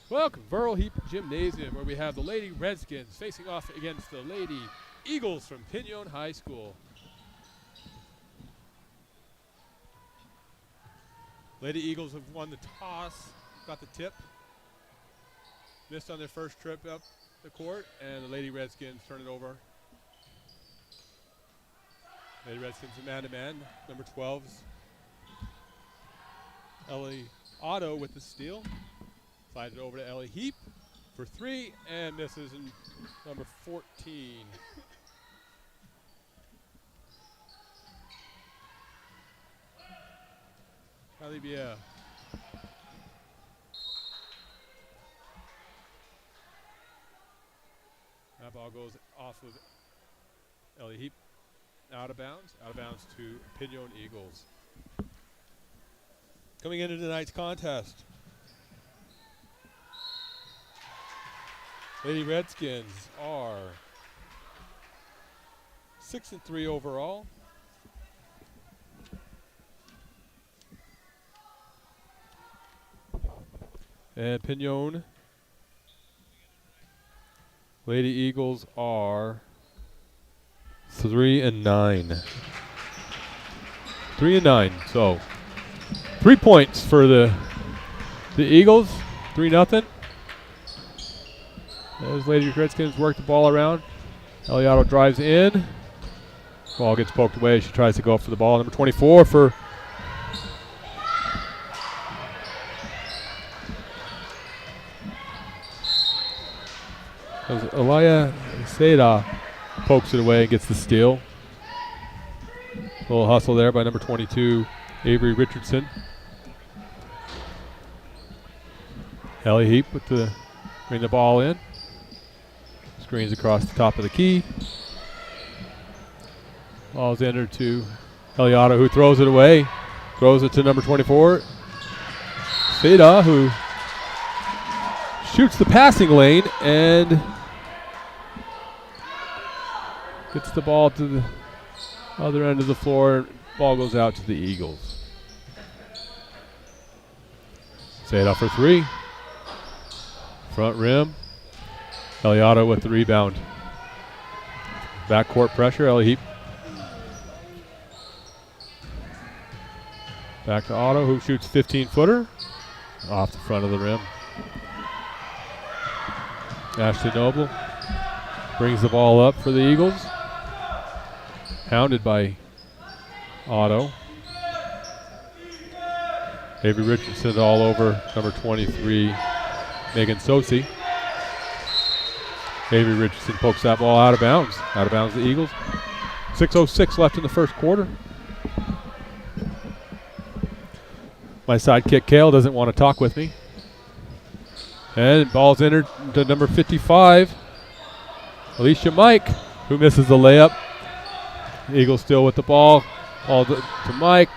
Welcome, Verl Heap Gymnasium, where we have the Lady Redskins facing off against the Lady Eagles from Pinon High School. Lady Eagles have won the toss, got the tip, missed on their first trip up the court, and the Lady Redskins turn it over. Lady Redskins are man-to-man, number 12's Ellie Otto with the steal. Slides it over to Ellie Heap for three and misses in number 14. Ellie Bia. That ball goes off of Ellie Heap. Out of bounds to Pinon Eagles. Coming into tonight's contest, Lady Redskins are 6-3 overall. And Pinon Lady Eagles are 3-9. 3-9. So 3 points for the Eagles. 3-0. As Lady Redskins work the ball around. Eliotto drives in. Ball gets poked away. She tries to go up for the ball. Number 24 for Elia Seda pokes it away and gets the steal. A little hustle there by number 22, Avery Richardson. Ellie Heap bring the ball in. Screens across the top of the key. Ball's entered to Eliotto, who throws it away. Throws it to number 24, Seda, who shoots the passing lane and gets the ball to the other end of the floor. Ball goes out to the Eagles. Seda for three. Front rim. Eliotto with the rebound. Backcourt pressure. Ellie Heap. Back to Otto, who shoots 15-footer. Off the front of the rim. Ashley Noble brings the ball up for the Eagles. Hounded by Otto. Avery Richardson all over number 23, Megan Sosi. Avery Richardson pokes that ball out of bounds. Out of bounds the Eagles. 6:06 left in the first quarter. My sidekick, Kale, doesn't want to talk with me. And ball's entered to number 55, Alicia Mike, who misses the layup. Eagles still with the ball. Ball to Mike.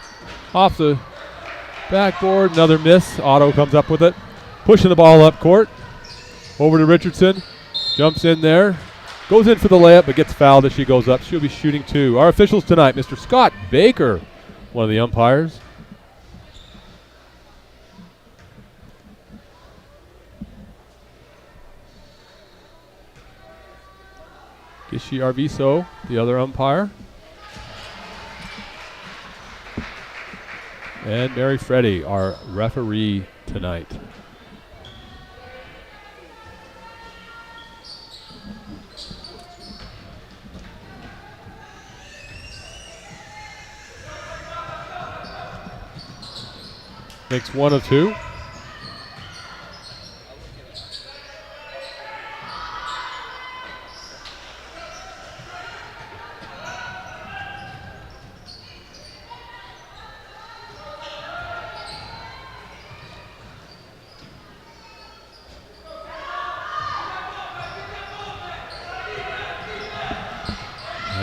Off the backboard. Another miss. Otto comes up with it. Pushing the ball up court. Over to Richardson. Jumps in there. Goes in for the layup, but gets fouled as she goes up. She'll be shooting two. Our officials tonight, Mr. Scott Baker, one of the umpires. Gishi Arviso, the other umpire. And Mary Freddy, our referee tonight. Makes one of two.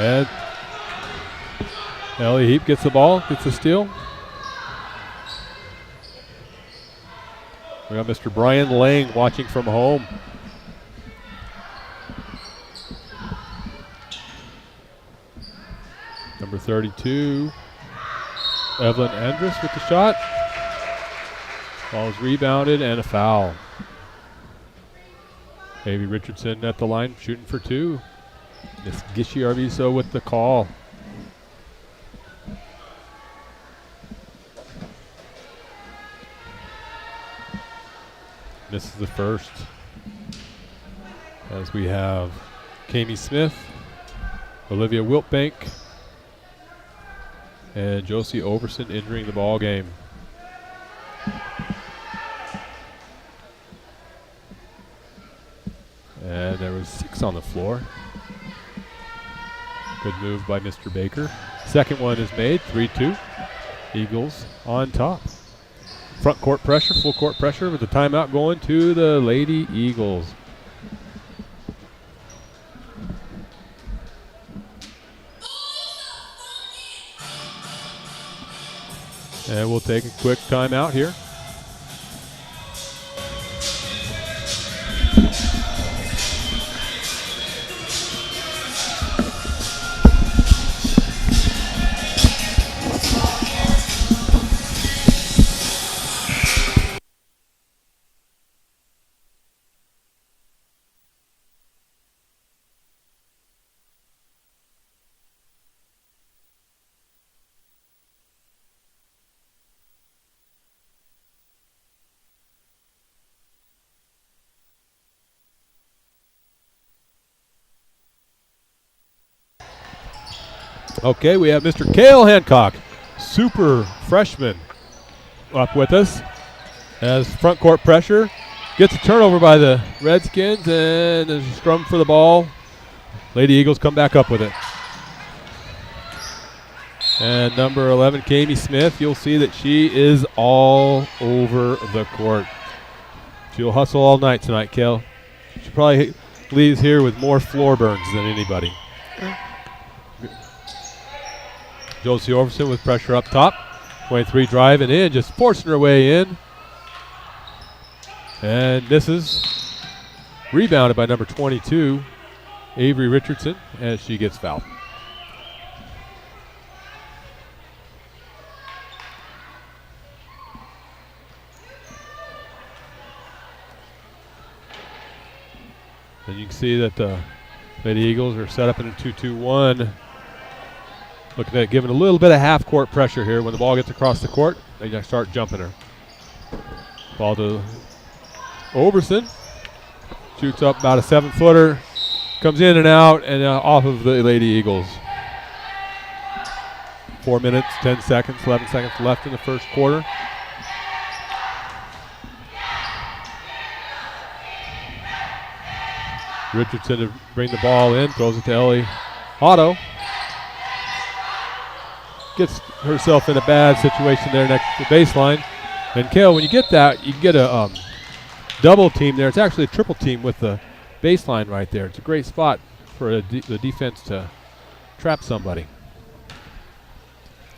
And Ellie Heap gets the ball, gets the steal. We got Mr. Brian Lang watching from home. Number 32, Evelyn Andrus with the shot. Ball is rebounded and a foul. Avery Richardson at the line, shooting for two. Miss Gishi Arvizo with the call. Misses the first. As we have Kami Smith, Olivia Wiltbank, and Josie Overson entering the ball game. And there was 6 on the floor. Good move by Mr. Baker. Second one is made, 3-2. Eagles on top. Front court pressure, full court pressure with the timeout going to the Lady Eagles. And we'll take a quick timeout here. Okay, we have Mr. Cale Hancock, super freshman, up with us. As front court pressure, gets a turnover by the Redskins, and there's a scrum for the ball. Lady Eagles come back up with it. And number 11, Kami Smith, you'll see that she is all over the court. She'll hustle all night tonight, Cale. She probably leaves here with more floor burns than anybody. Josie Overson with pressure up top. 23 driving in, just forcing her way in. And misses. Rebounded by number 22, Avery Richardson, as she gets fouled. And you can see that the Lady Eagles are set up in a 2-2-1. Looking at giving a little bit of half-court pressure here. When the ball gets across the court, they just start jumping her. Ball to Overson. Shoots up about a 7-footer. Comes in and out and off of the Lady Eagles. 4 minutes, 10 seconds, 11 seconds left in the first quarter. Richardson to bring the ball in, throws it to Ellie Otto. Gets herself in a bad situation there next to the baseline. And Cale, when you get that, you get a double team there. It's actually a triple team with the baseline right there. It's a great spot for the defense to trap somebody.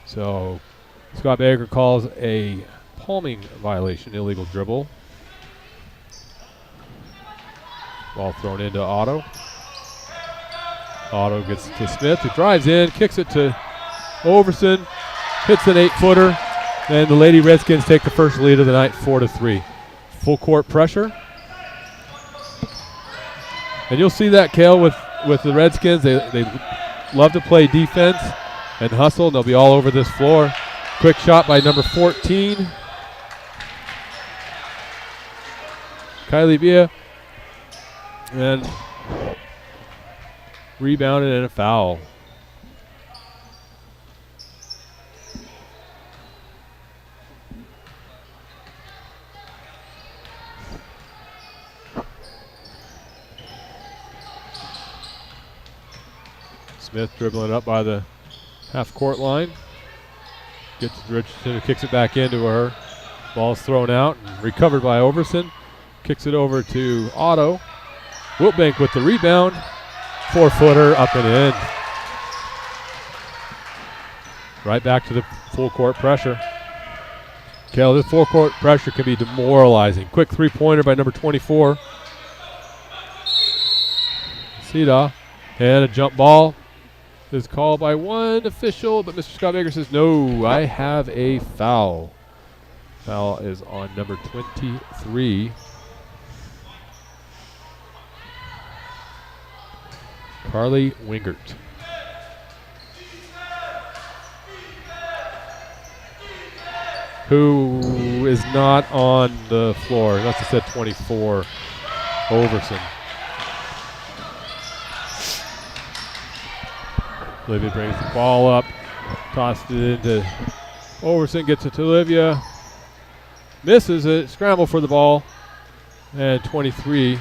So Scott Baker calls a palming violation, illegal dribble. Ball thrown into Otto. Otto gets to Smith, who drives in, kicks it to Overson, hits an 8-footer, and the Lady Redskins take the first lead of the night, 4-3. Full court pressure. And you'll see that, Cale, with the Redskins. They love to play defense and hustle, and they'll be all over this floor. Quick shot by number 14, Kylie Villa. And rebounded and a foul. Smith dribbling up by the half-court line. Gets to Richardson, who kicks it back into her. Ball's thrown out and recovered by Overson. Kicks it over to Otto. Wiltbank with the rebound. 4-footer up and in. Right back to the full court pressure. Cale, this full court pressure can be demoralizing. Quick three-pointer by number 24. Sida. And a jump ball is called by one official, but Mr. Scott Baker says, no, I have a foul. Foul is on number 23. Carly Wingert. Who is not on the floor. He must have said 24. Overson. Olivia brings the ball up. Tossed it into Overson. Gets it to Olivia. Misses it. Scramble for the ball. And 23.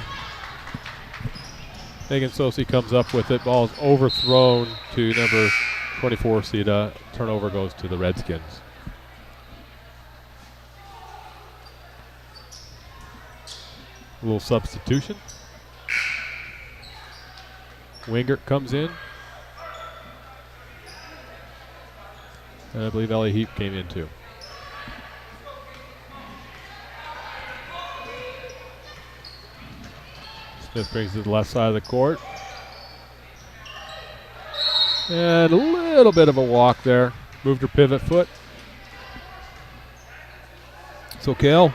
Megan Sosi comes up with it. Ball is overthrown to number 24, Sita. Turnover goes to the Redskins. A little substitution. Wingert comes in. And I believe Ellie Heap came in too. Smith brings it to the left side of the court. And a little bit of a walk there. Moved her pivot foot. So Kale,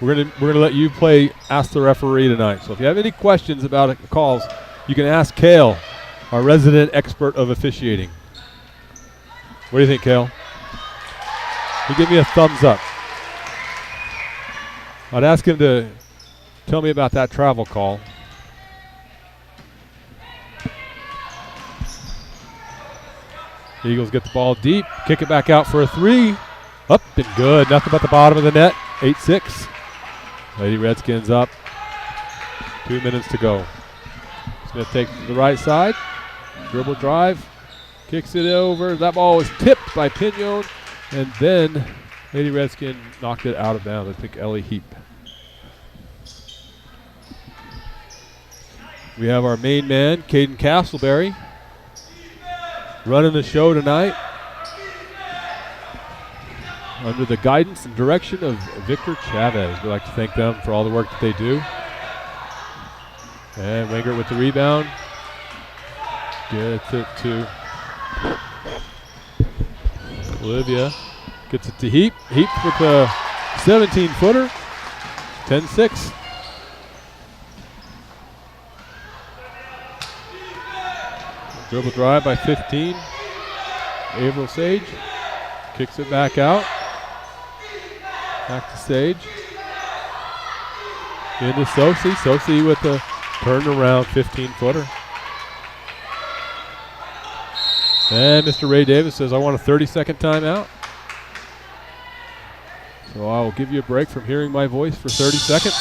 we're gonna let you play Ask the Referee tonight. So if you have any questions about it, calls, you can ask Kale, our resident expert of officiating. What do you think, Kale? He give me a thumbs up. I'd ask him to tell me about that travel call. The Eagles get the ball deep, kick it back out for a three. Up and good. Nothing but the bottom of the net. 8-6. Lady Redskins up. 2 minutes to go. Smith takes it to the right side. Dribble drive. Kicks it over. That ball was tipped by Pinon. And then Lady Redskin knocked it out of bounds. I think Ellie Heap. We have our main man, Caden Castleberry, running the show tonight under the guidance and direction of Victor Chavez. We'd like to thank them for all the work that they do. And Wingert with the rebound. Gets it to Olivia. Gets it to Heap. Heap with a 17-footer. 10-6. Dribble drive by 15. Averill Sage kicks it back out. Back to Sage. Into Sosi. Sosi with a turnaround 15-footer. And Mr. Ray Davis says, I want a 30-second timeout. So I will give you a break from hearing my voice for 30 seconds.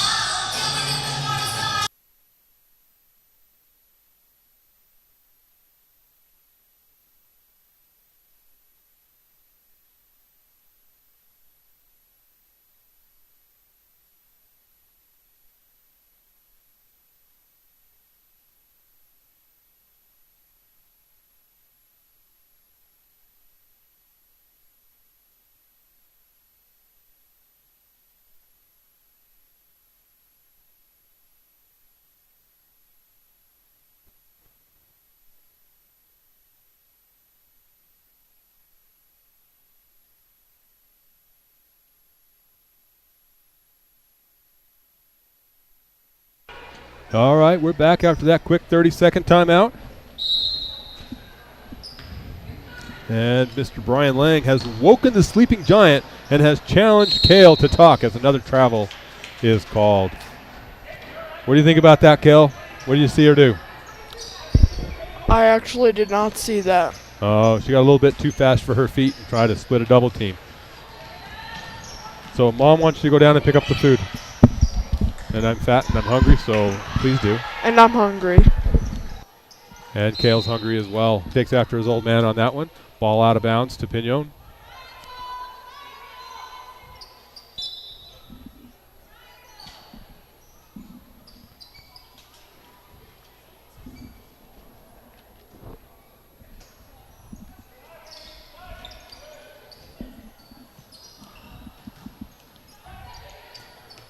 All right, we're back after that quick 30-second timeout. And Mr. Brian Lang has woken the sleeping giant and has challenged Kale to talk as another travel is called. What do you think about that, Kale? What do you see her do? I actually did not see that. Oh, she got a little bit too fast for her feet and tried to split a double team. So Mom wants you to go down and pick up the food. And I'm fat and I'm hungry, so please do. And I'm hungry. And Kale's hungry as well. Takes after his old man on that one. Ball out of bounds to Pinon.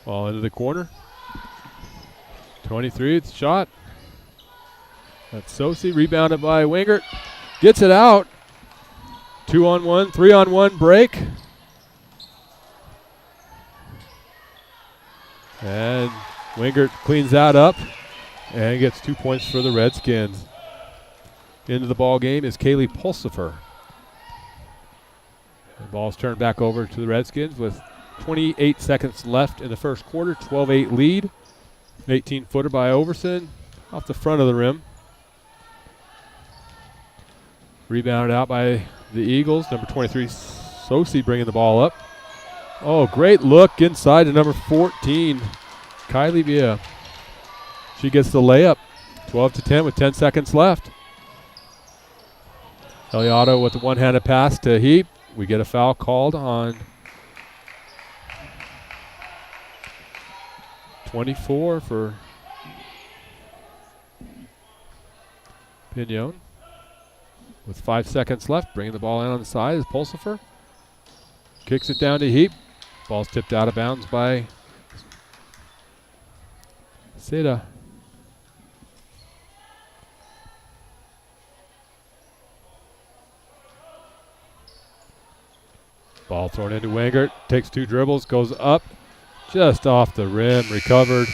Ball into the corner. 23, it's shot. That's Sosi, rebounded by Wingert. Gets it out. 2-on-1, 3-on-1 break. And Wingert cleans that up and gets 2 points for the Redskins. into the ball game is Kaylee Pulsifer. The ball's turned back over to the Redskins with 28 seconds left in the first quarter, 12-8 lead. 18-footer by Overson off the front of the rim. Rebounded out by the Eagles. Number 23, Sosi, bringing the ball up. Oh, great look inside to number 14, Kylie Bia. She gets the layup. 12-10 with 10 seconds left. Eliotto with the one-handed pass to Heap. We get a foul called on 24 for Pinon. With 5 seconds left, bringing the ball in on the side is Pulsifer. Kicks it down to Heap. Ball's tipped out of bounds by Seda. Ball thrown into Wangert, takes 2 dribbles, goes up, just off the rim, recovered,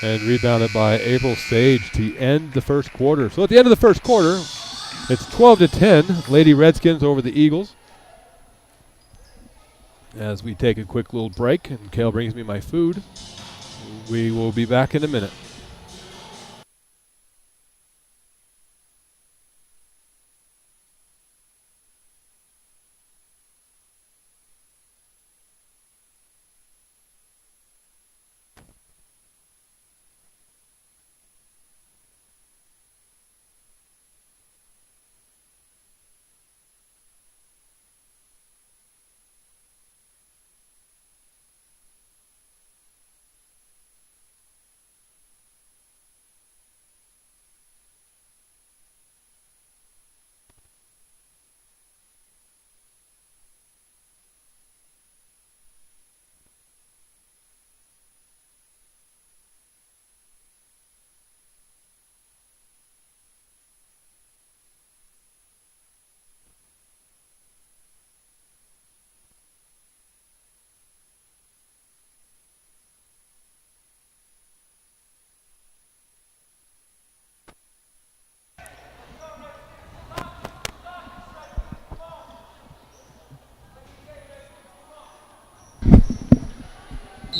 and rebounded by April Sage to end the first quarter. So at the end of the first quarter, it's 12-10, Lady Redskins over the Eagles. As we take a quick little break and Kale brings me my food, we will be back in a minute.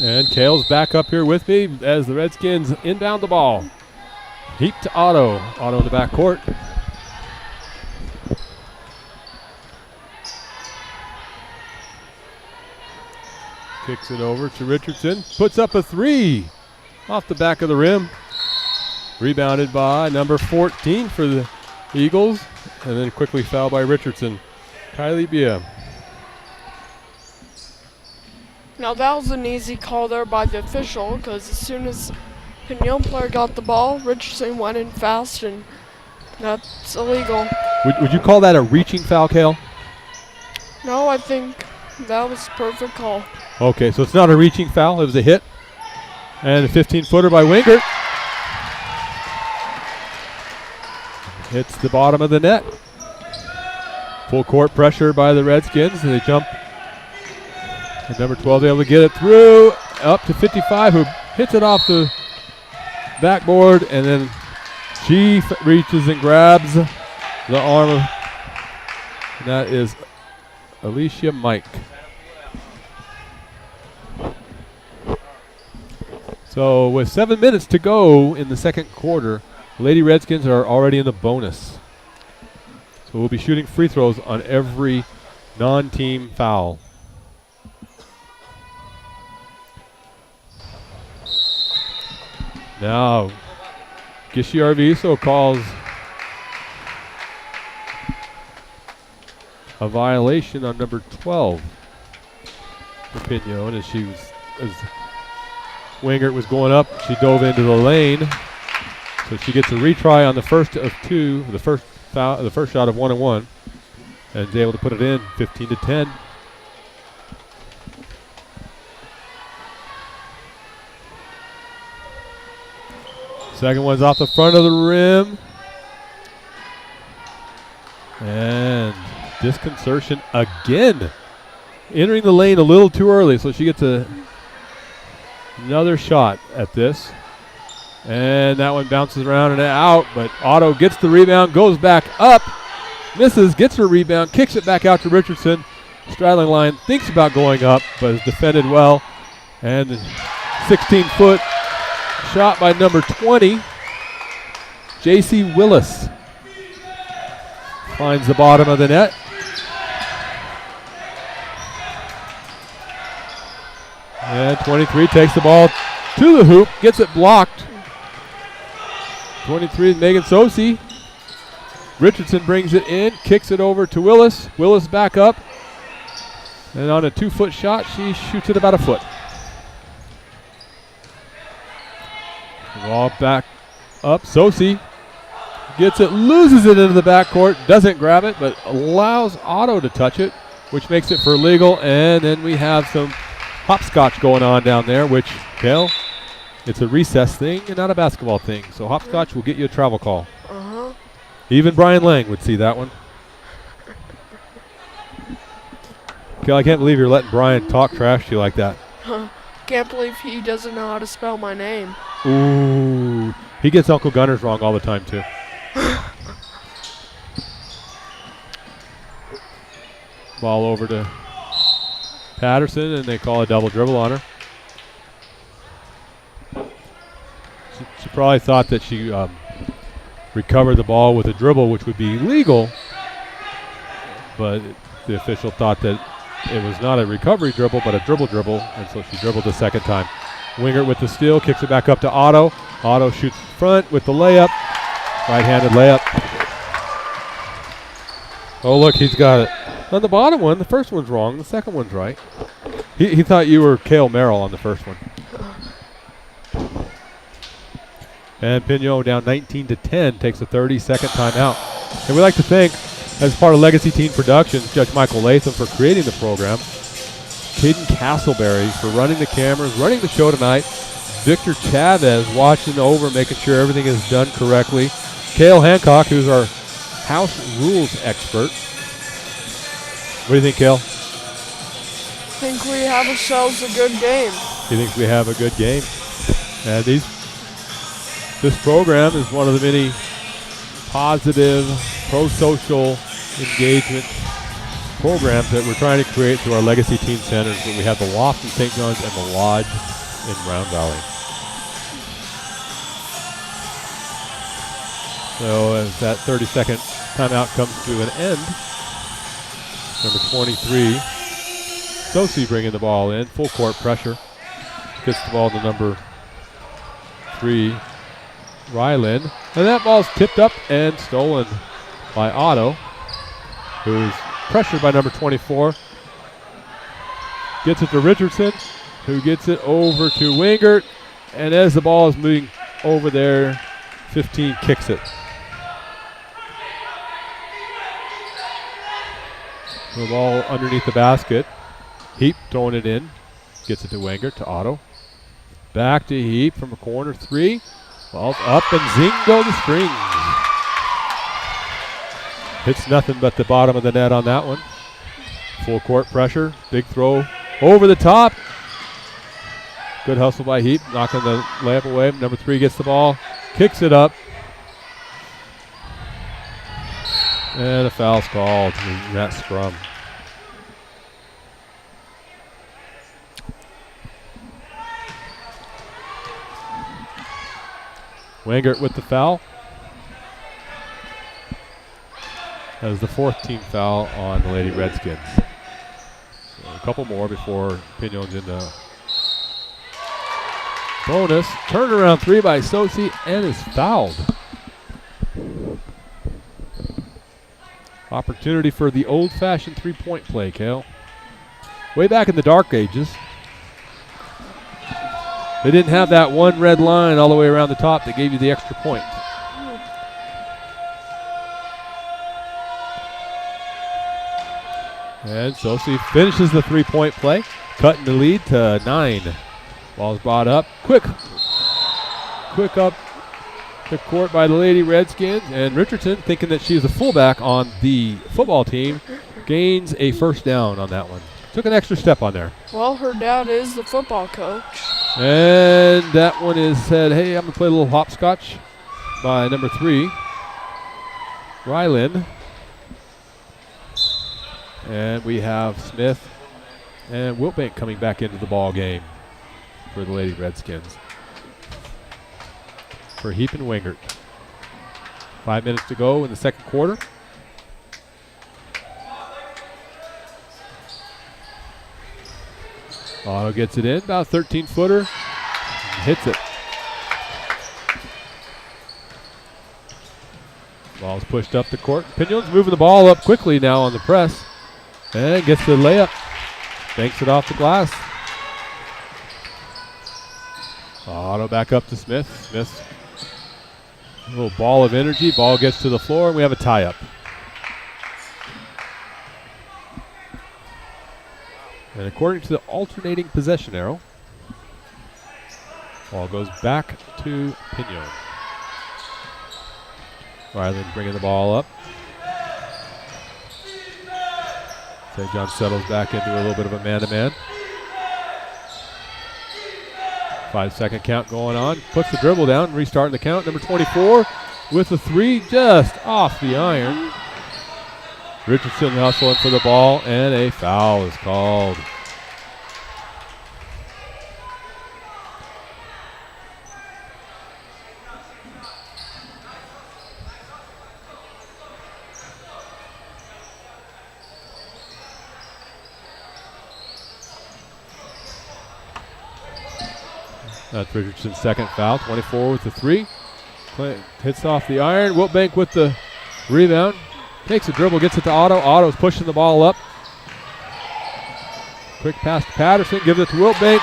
And Kale's back up here with me as the Redskins inbound the ball. Heap to Otto. Otto in the back court. Kicks it over to Richardson. Puts up a 3 off the back of the rim. Rebounded by number 14 for the Eagles. And then quickly fouled by Richardson. Kylie Bia. Now that was an easy call there by the official, because as soon as Pinon player got the ball, Richardson went in fast, and that's illegal. Would you call that a reaching foul, Kale? No, I think that was a perfect call. Okay, so it's not a reaching foul. It was a hit. And a 15-footer by Wingert. Hits the bottom of the net. Full court pressure by the Redskins. They jump. And number 12 able to get it through. Up to 55, who hits it off the backboard. And then she reaches and grabs the arm of, and that is Alicia Mike. So with 7 minutes to go in the second quarter, Lady Redskins are already in the bonus. So we'll be shooting free throws on every non-team foul. Now, Gishi Arviso calls a violation on number 12 for Pinon as Wingert was going up. She dove into the lane, so she gets a retry on the first of 2, the first shot of 1-1, and is able to put it in, 15-10. Second one's off the front of the rim. And disconcertion again. Entering the lane a little too early, so she gets another shot at this. And that one bounces around and out, but Otto gets the rebound, goes back up, misses, gets her rebound, kicks it back out to Richardson. Straddling line, thinks about going up, but is defended well. And 16-foot shot by number 20, J.C. Willis. Finds the bottom of the net. And 23 takes the ball to the hoop, gets it blocked. 23 is Megan Sosi. Richardson brings it in, kicks it over to Willis. Willis back up. And on a 2-foot shot, she shoots it about a foot. Ball back up. Sosi gets it, loses it into the backcourt, doesn't grab it, but allows Otto to touch it, which makes it for legal. And then we have some hopscotch going on down there, which, Kale, it's a recess thing and not a basketball thing. So hopscotch will get you a travel call. Even Brian Lang would see that one. Kale, I can't believe you're letting Brian talk trash to you like that. Can't believe he doesn't know how to spell my name. Ooh, he gets Uncle Gunner's wrong all the time too. Ball over to Patterson, and they call a double dribble on her. She probably thought that she recovered the ball with a dribble, which would be legal, but the official thought that it was not a recovery dribble, but a dribble, and so she dribbled the second time. Wingert with the steal, kicks it back up to Otto. Otto shoots front with the layup, right-handed layup. Oh, look, he's got it. On the bottom one, the first one's wrong, the second one's right. He thought you were Cale Merrill on the first one. And Pinon down 19-10, takes a 30-second timeout. And we'd like to thank, as part of Legacy Teen Productions, Judge Michael Latham for creating the program, Caden Castleberry for running the cameras, running the show tonight, Victor Chavez watching over, making sure everything is done correctly, Cale Hancock, who's our house rules expert. What do you think, Cale? I think we have ourselves a good game. He thinks we have a good game. And this program is one of the many positive, pro-social engagement programs that we're trying to create through our Legacy Teen Centers. But we have the Loft in St. John's and the Lodge in Round Valley. So as that 30-second timeout comes to an end, number 23, Sosi bringing the ball in, full court pressure. Gets the ball to number 3, Ryland. And that ball's tipped up and stolen by Otto, who's pressured by number 24. Gets it to Richardson, who gets it over to Wingert. And as the ball is moving over there, 15 kicks it. The ball underneath the basket. Heap throwing it in. Gets it to Wingert, to Otto. Back to Heap from a corner 3. Ball's up and zing go the strings. Hits nothing but the bottom of the net on that one. Full court pressure. Big throw over the top. Good hustle by Heap, knocking the layup away. Number 3 gets the ball, kicks it up. And a foul's called in that scrum. Wingert with the foul. That was the 4th team foul on the Lady Redskins. So a couple more before Pinon's in the bonus. Turnaround 3 by Sosi and is fouled. Opportunity for the old-fashioned three-point play, Cale. Way back in the dark ages, they didn't have that one red line all the way around the top that gave you the extra point. And Sosi finishes the three-point play, cutting the lead to 9. Ball's brought up. Quick up the court by the Lady Redskins. And Richardson, thinking that she's a fullback on the football team, gains a first down on that one. Took an extra step on there. Well, her dad is the football coach. And that one is said, hey, I'm going to play a little hopscotch by number 3, Ryland. And we have Smith and Wilbank coming back into the ball game for the Lady Redskins. For Heap and Wingert. 5 minutes to go in the second quarter. Otto gets it in, about 13-footer, hits it. Ball's pushed up the court. Pinon's moving the ball up quickly now on the press. And gets the layup. Banks it off the glass. Otto back up to Smith. Smith, a little ball of energy. Ball gets to the floor, and we have a tie-up. And according to the alternating possession arrow, ball goes back to Pinon. Ryland bringing the ball up. St. John settles back into a little bit of a man-to-man. 5-second count going on. Puts the dribble down, restarting the count. Number 24 with the 3 just off the iron. Richardson hustling for the ball, and a foul is called. That's Richardson's second foul. 24 with the 3. Hits off the iron. Wilbank with the rebound. Takes a dribble, gets it to Otto. Otto's pushing the ball up. Quick pass to Patterson, gives it to Wilbank.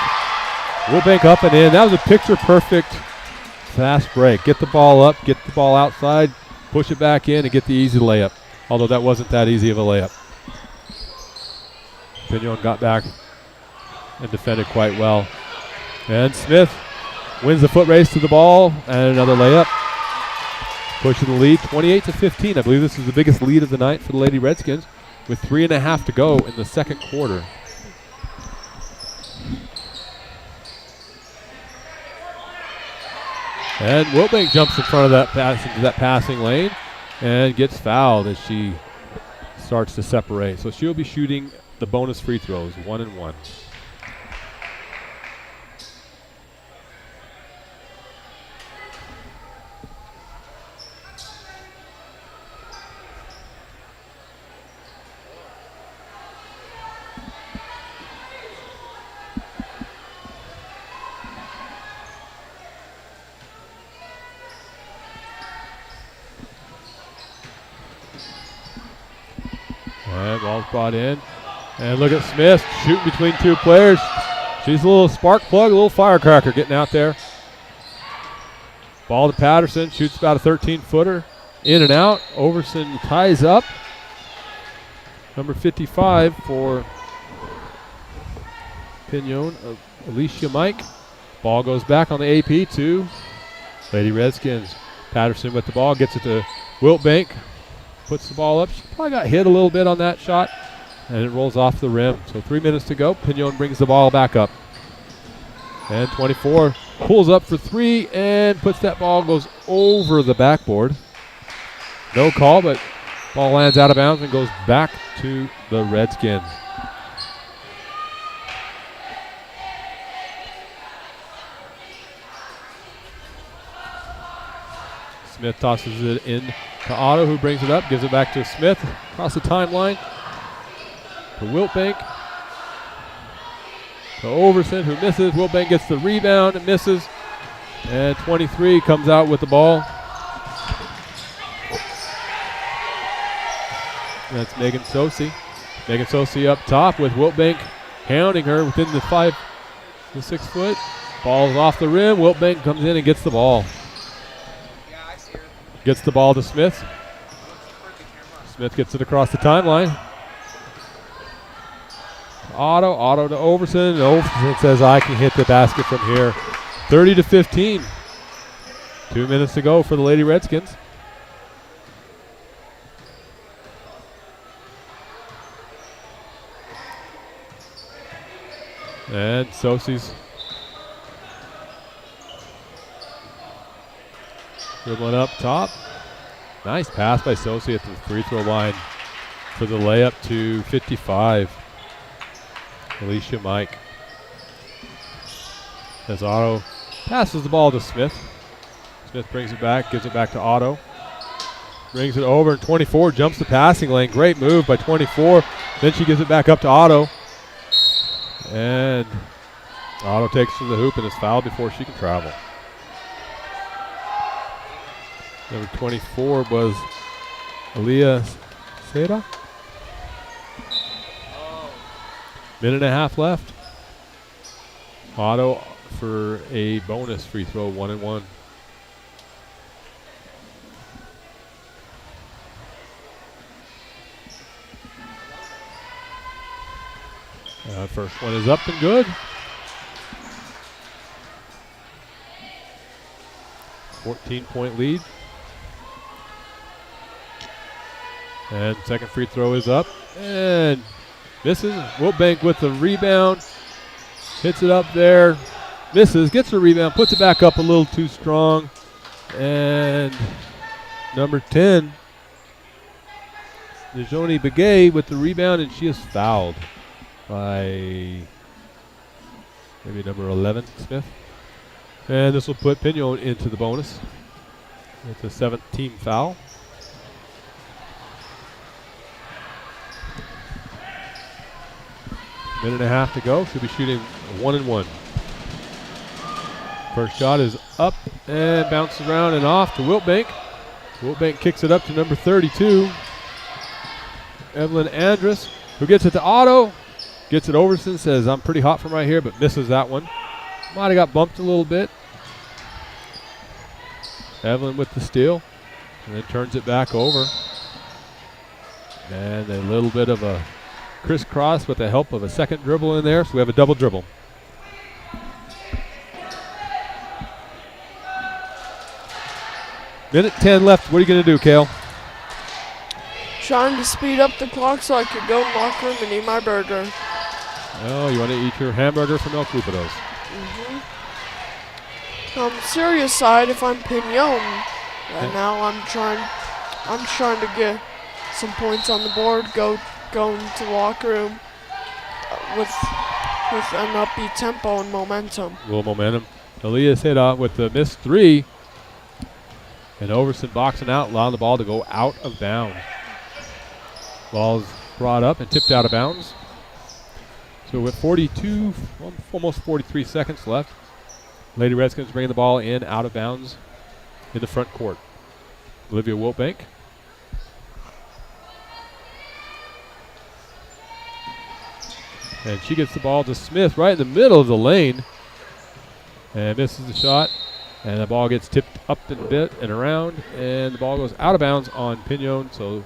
Wilbank up and in. That was a picture-perfect fast break. Get the ball up, get the ball outside, push it back in, and get the easy layup. Although that wasn't that easy of a layup. Pinon got back and defended quite well. And Smith wins the foot race to the ball, and another layup. Pushing the lead 28-15. I believe this is the biggest lead of the night for the Lady Redskins with 3.5 to go in the second quarter. And Wilbank jumps in front of that pass into that passing lane and gets fouled as she starts to separate. So she'll be shooting the bonus free throws, 1 and 1. And ball's brought in. And look at Smith shooting between 2 players. She's a little spark plug, a little firecracker getting out there. Ball to Patterson. Shoots about a 13-footer. In and out. Overson ties up. Number 55 for Pinon, Alicia Mike. Ball goes back on the AP to Lady Redskins. Patterson with the ball. Gets it to Wilbank. Puts the ball up. She probably got hit a little bit on that shot, and it rolls off the rim. So 3 minutes to go. Pinon brings the ball back up. And 24 pulls up for 3 and puts that ball, goes over the backboard. No call, but ball lands out of bounds and goes back to the Redskins. Smith tosses it in to Otto, who brings it up, gives it back to Smith across the timeline to Wilbank. To Overson, who misses. Wilbank gets the rebound and misses. And 23 comes out with the ball. That's Megan Sosi. Megan Sosi up top with Wilbank hounding her within the 6 foot. Ball's off the rim. Wilbank comes in and gets the ball. Gets the ball to Smith. Smith gets it across the timeline. Otto to Overson. And Overson says, I can hit the basket from here. 30-15. 2 minutes to go for the Lady Redskins. And Sosi's Dribbling up top. Nice pass by Sosi at the free throw line for the layup to 55. Alicia Mike. As Otto passes the ball to Smith. Smith brings it back, gives it back to Otto. Brings it over, and 24 jumps the passing lane. Great move by 24. Then she gives it back up to Otto. And Otto takes to the hoop and is fouled before she can travel. Number 24 was Aaliyah Seda. Minute and a half left. Otto for a bonus free throw, 1-1. First one is up and good. 14-point lead. And second free throw is up and misses. Wiltbank with the rebound. Hits it up there. Misses, gets the rebound, puts it back up a little too strong. And number 10, Najoni Begay with the rebound, and she is fouled by maybe number 11, Smith. And this will put Pinon into the bonus. It's a 7th team foul. Minute and a half to go. She'll be shooting 1-1. First shot is up and bounces around and off to Wiltbank. Wiltbank kicks it up to number 32, Evelyn Andrus, who gets it to Otto. Gets it Overson, says, I'm pretty hot from right here, but misses that one. Might have got bumped a little bit. Evelyn with the steal, and then turns it back over. And a little bit of a crisscross with the help of a second dribble in there, so we have a double dribble. Minute 10 left. What are you going to do, Kale? Trying to speed up the clock so I could go in the locker room and eat my burger. Oh, you want to eat your hamburger from El Clupados? Mm-hmm. On the serious side, if I'm Pinon, right now I'm trying to get some points on the board, go into the locker room with an upbeat tempo and momentum. A little momentum. Elias hit out with the missed three. And Overson boxing out, allowing the ball to go out of bounds. Ball's brought up and tipped out of bounds. So with 42, almost 43 seconds left, Lady Redskins bringing the ball in out of bounds in the front court. Olivia Wiltbank. And she gets the ball to Smith right in the middle of the lane and misses the shot. And the ball gets tipped up a bit and around, and the ball goes out of bounds on Pinon. So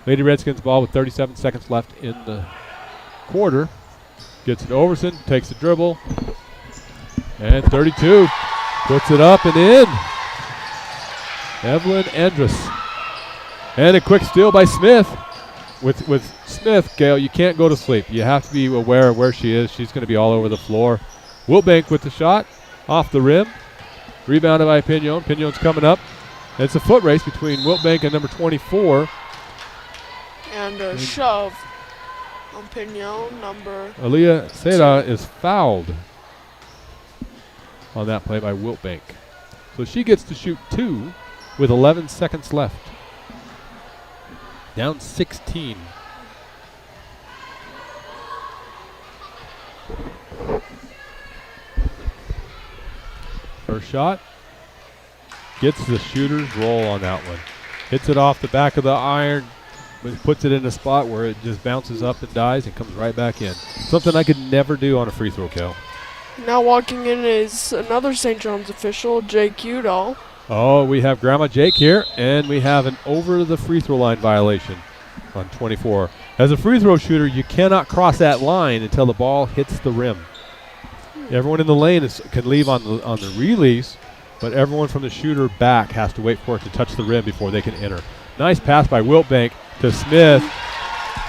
Lady Redskins ball with 37 seconds left in the quarter. Gets it to Overson, takes the dribble, and 32. Puts it up and in. Evelyn Andrus. And a quick steal by Smith. With Smith, Gail, you can't go to sleep. You have to be aware of where she is. She's going to be all over the floor. Wiltbank with the shot off the rim. Rebounded by Pinon. Pinon's coming up. It's a foot race between Wiltbank and number 24. And a shove on Pinon, number Aaliyah Seda is fouled on that play by Wiltbank. So she gets to shoot 2 with 11 seconds left. Down 16. First shot. Gets the shooter's roll on that one. Hits it off the back of the iron, but puts it in a spot where it just bounces up and dies and comes right back in. Something I could never do on a free throw, Kel. Now walking in is another St. John's official, Jake Udall. Oh, we have Grandma Jake here, and we have an over the free throw line violation on 24. As a free throw shooter, you cannot cross that line until the ball hits the rim. Everyone in the lane can leave on the release, but everyone from the shooter back has to wait for it to touch the rim before they can enter. Nice pass by Wiltbank to Smith.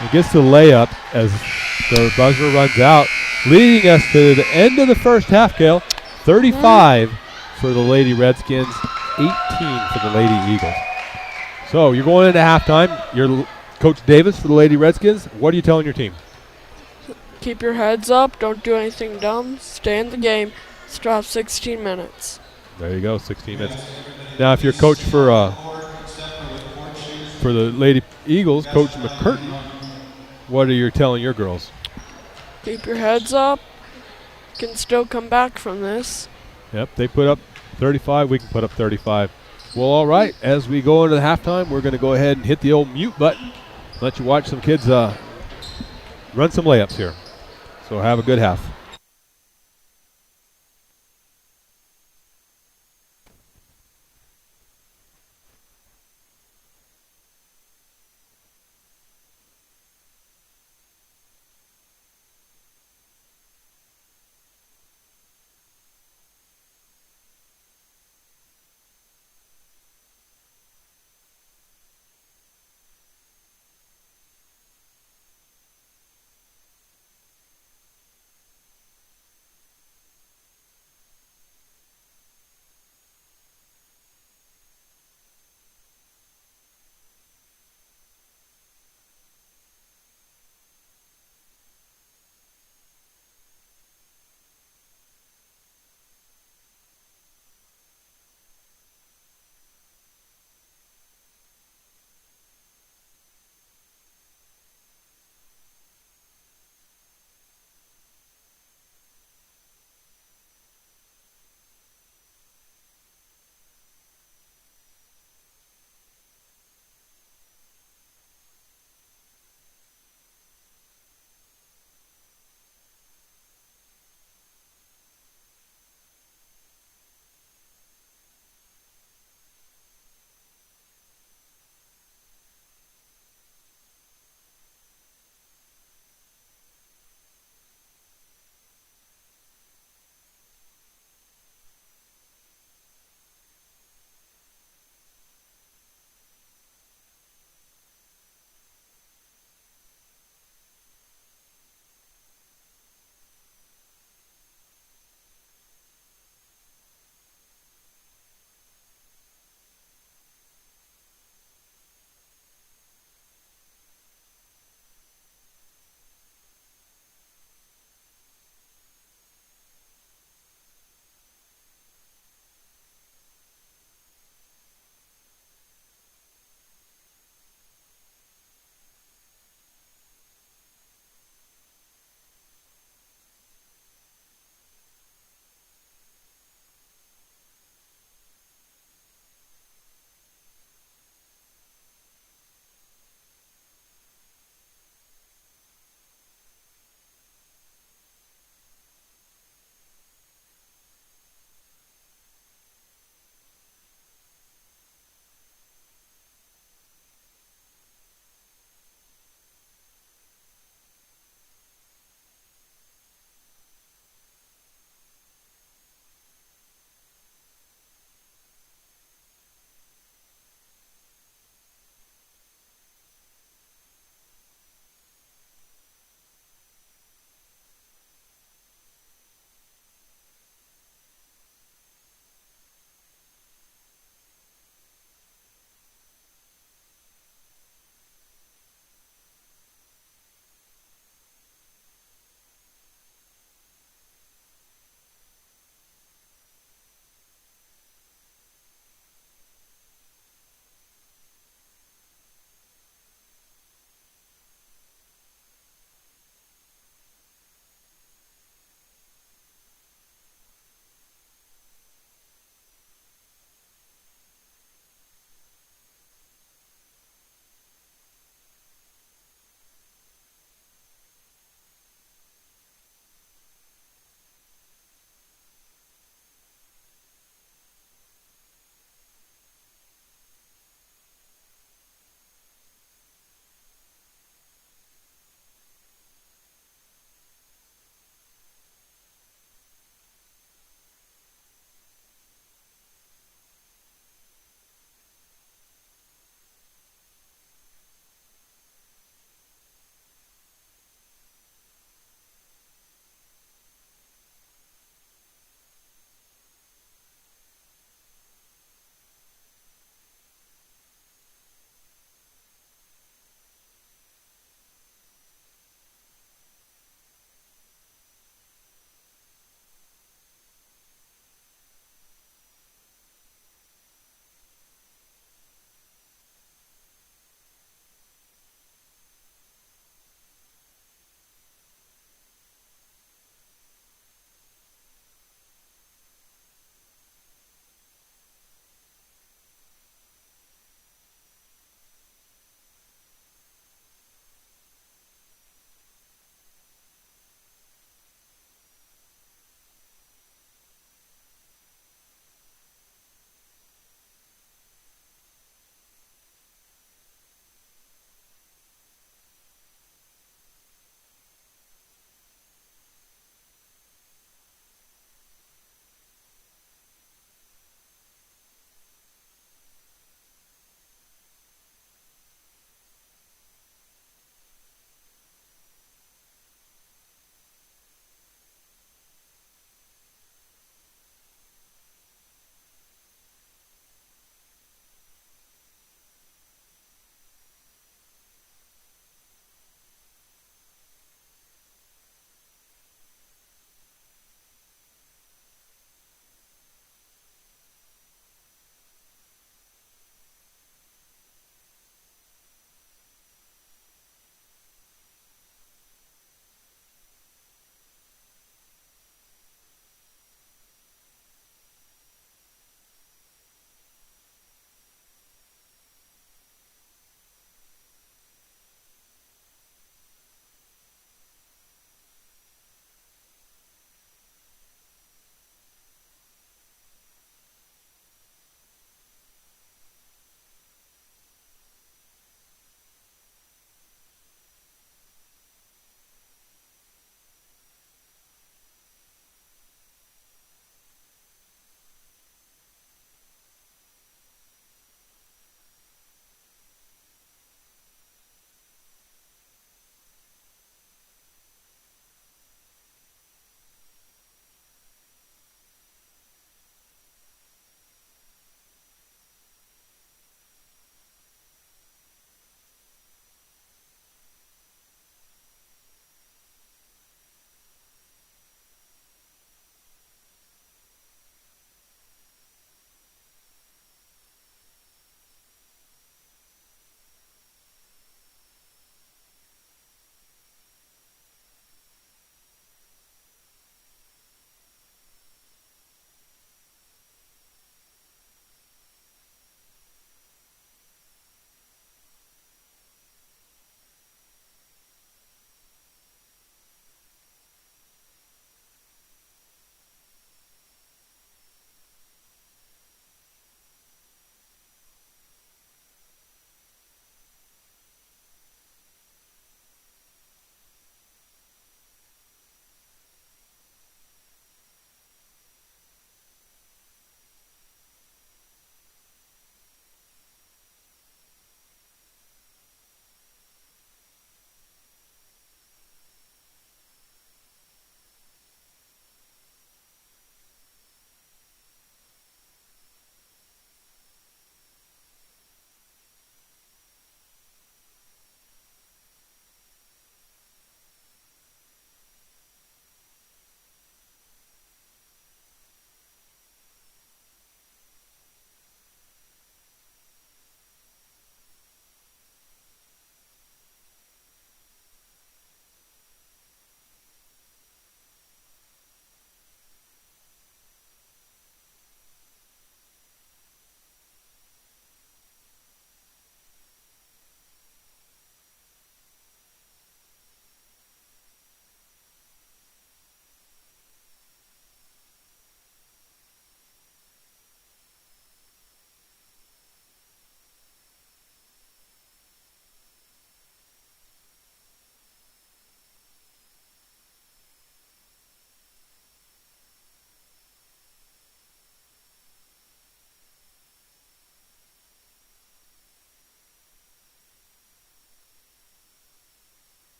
It gets the layup as the buzzer runs out, leading us to the end of the first half, Gail. 35 for the Lady Redskins, for the Lady Eagles. So you're going into halftime. You're Coach Davis for the Lady Redskins. What are you telling your team? Keep your heads up. Don't do anything dumb. Stay in the game. Still have 16 minutes. There you go, 16 minutes. Now, if you're coach for the Lady Eagles, Coach McCurtain, what are you telling your girls? Keep your heads up. Can still come back from this. Yep, they put up 35. We can put up 35. Well, all right. As we go into the halftime, we're going to go ahead and hit the old mute button. Let you watch some kids run some layups here. So have a good half.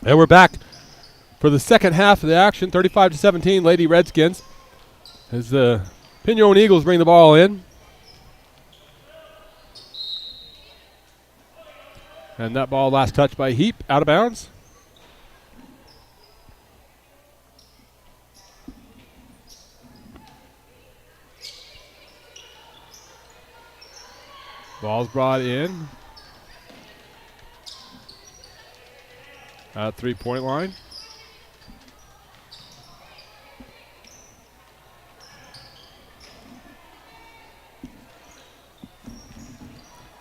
And we're back for the second half of the action. 35-17, Lady Redskins. As the Pinon Eagles bring the ball in. And that ball last touched by Heap, out of bounds. Ball's brought in at 3-point line.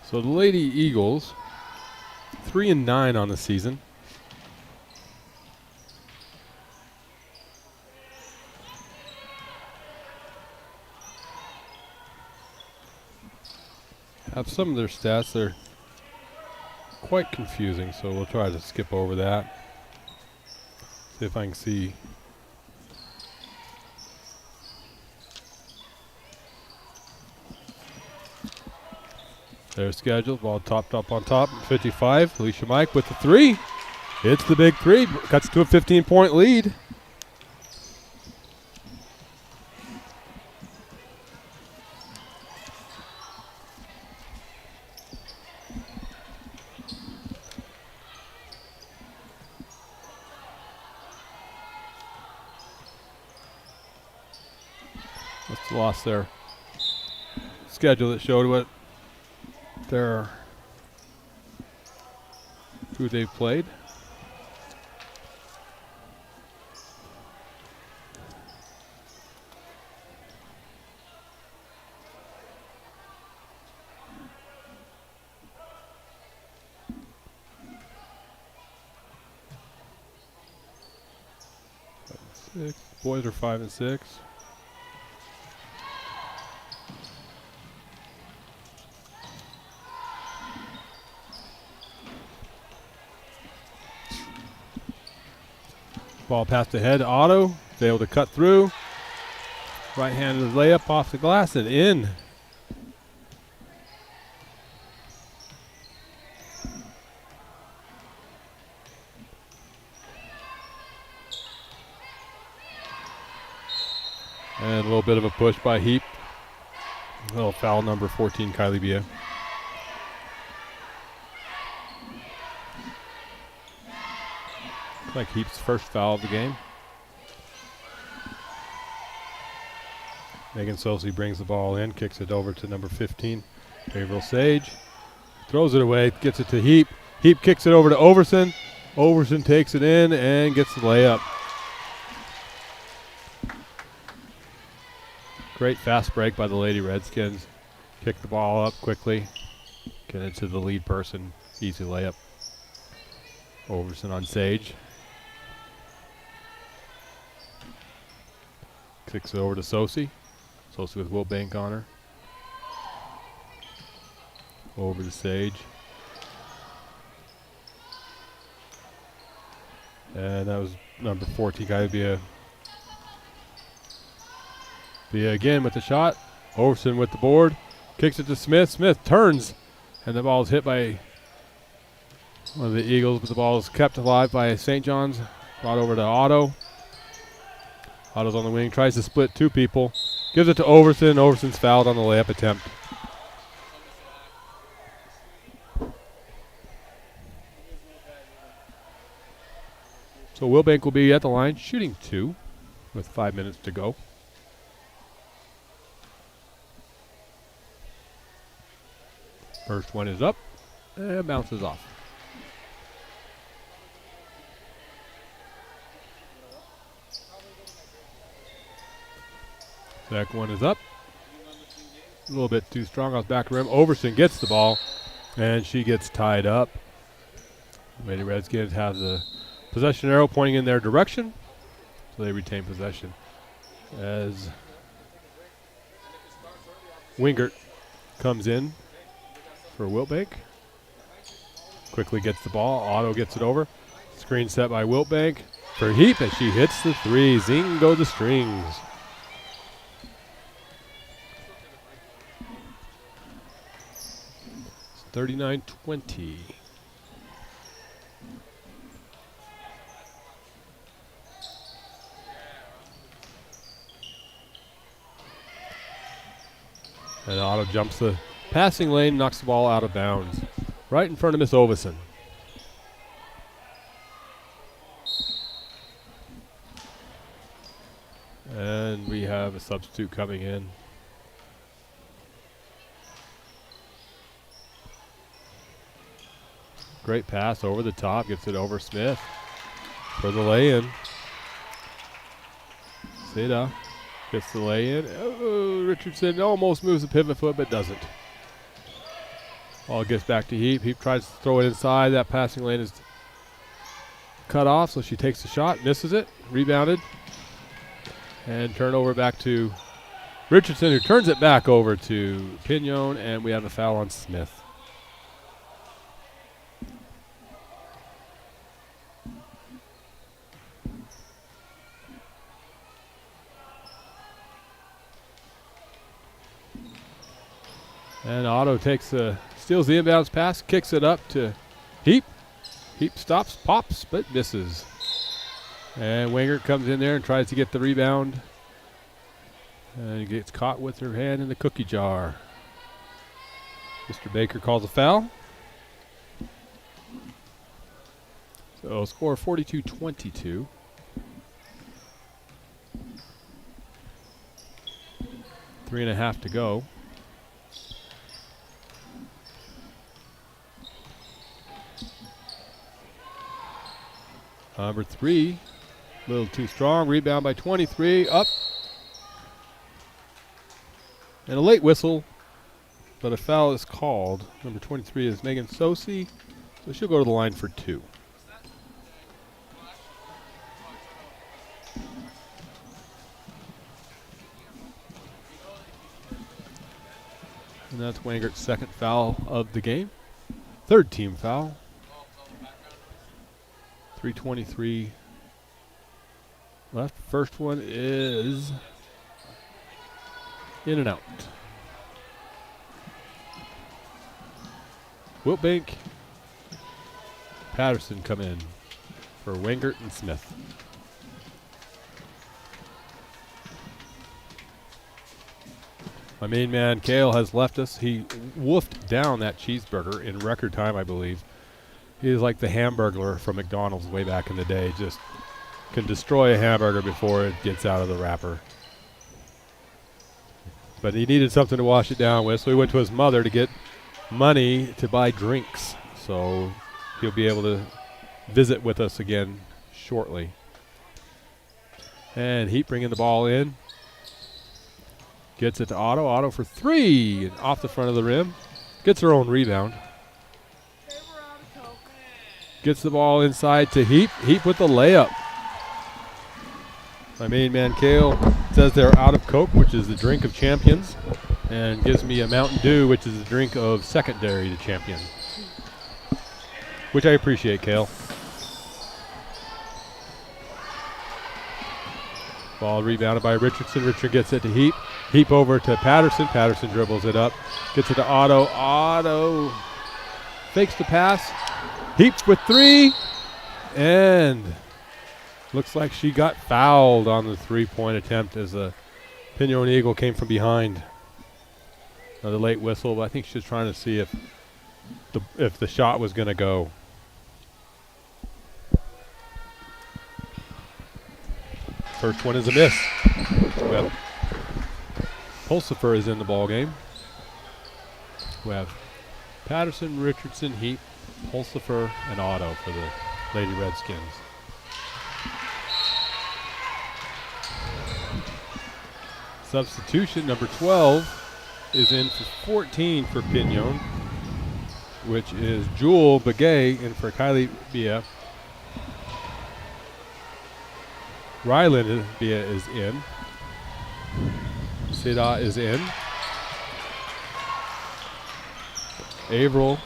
So the Lady Eagles, 3-9 on the season. Have some of their stats. They're quite confusing, so we'll try to skip over that. See if I can see. Their schedule. Ball topped up on top. 55. Alicia Mike with the three. It's the big three. Cuts to a 15-point lead. Just lost their schedule that showed what who they've played. Boys are 5 and 6. Ball passed ahead. Otto is able to cut through. Right-handed layup off the glass and in. And a little bit of a push by Heap. A little foul, number 14, Kylie Bia. Like Heap's first foul of the game. Megan Sosi brings the ball in, kicks it over to number 15, Gabriel Sage. Throws it away, gets it to Heap. Heap kicks it over to Overson. Overson takes it in and gets the layup. Great fast break by the Lady Redskins. Kick the ball up quickly. Get it to the lead person. Easy layup. Overson on Sage. Kicks it over to Sosi. Sosi with Wilbank on her. Over to Sage. And that was number 14, Kylie Bia. Bia again with the shot. Overson with the board. Kicks it to Smith. Smith turns. And the ball is hit by one of the Eagles, but the ball is kept alive by St. John's. Brought over to Otto. Otto's on the wing. Tries to split two people. Gives it to Overson. Overson's fouled on the layup attempt. So Wilbank will be at the line shooting 2 with 5 minutes to go. First one is up and bounces off. Second one is up. A little bit too strong off the back rim. Overson gets the ball and she gets tied up. Lady Redskins have the possession arrow pointing in their direction, so they retain possession. As Wingert comes in for Wilbank. Quickly gets the ball. Otto gets it over. Screen set by Wilbank for Heap as she hits the three. Zing go the strings. It's 39-20. And Otto jumps the passing lane, knocks the ball out of bounds. Right in front of Miss Ovison. And we have a substitute coming in. Great pass over the top, gets it over Smith for the lay-in. Seda gets the lay-in. Oh, Richardson almost moves the pivot foot, but doesn't. Ball gets back to Heap. Heap tries to throw it inside. That passing lane is cut off, so she takes the shot, misses it, rebounded. And turnover back to Richardson, who turns it back over to Pinon, and we have a foul on Smith. And Otto steals the inbounds pass, kicks it up to Heap. Heap stops, pops, but misses. And Wingert comes in there and tries to get the rebound. And gets caught with her hand in the cookie jar. Mr. Baker calls a foul. So score 42-22. Three and a half to go. Number 3, a little too strong. Rebound by 23, up. And a late whistle, but a foul is called. Number 23 is Megan Sosi, so she'll go to the line for 2. And that's Wangert's second foul of the game. Third team foul. 3:23 left. First one is in and out. Wiltbank, Patterson come in for Wingert and Smith. My main man, Kale, has left us. He wolfed down that cheeseburger in record time, I believe. He is like the Hamburglar from McDonald's way back in the day. Just can destroy a hamburger before it gets out of the wrapper. But he needed something to wash it down with, so he went to his mother to get money to buy drinks. So he'll be able to visit with us again shortly. And Heat bringing the ball in. Gets it to Otto. Otto for 3 and off the front of the rim. Gets her own rebound. Gets the ball inside to Heap. Heap with the layup. My main man, Kale, says they're out of Coke, which is the drink of champions, and gives me a Mountain Dew, which is the drink of secondary to champion, which I appreciate, Kale. Ball rebounded by Richardson. Richard gets it to Heap. Heap over to Patterson. Patterson dribbles it up. Gets it to Otto. Otto fakes the pass. Heap with 3. And looks like she got fouled on the 3-point attempt as the Pinon Eagle came from behind. Another late whistle, but I think she was trying to see if the shot was going to go. First one is a miss. Well, Pulsifer is in the ball game. We have Patterson, Richardson, Heap, Pulsifer, and Otto for the Lady Redskins. Substitution number 12 is in for 14 for Pinon, which is Jewel Begay in for Kylie Bia. Ryland Bia is in. Seda is in. Averill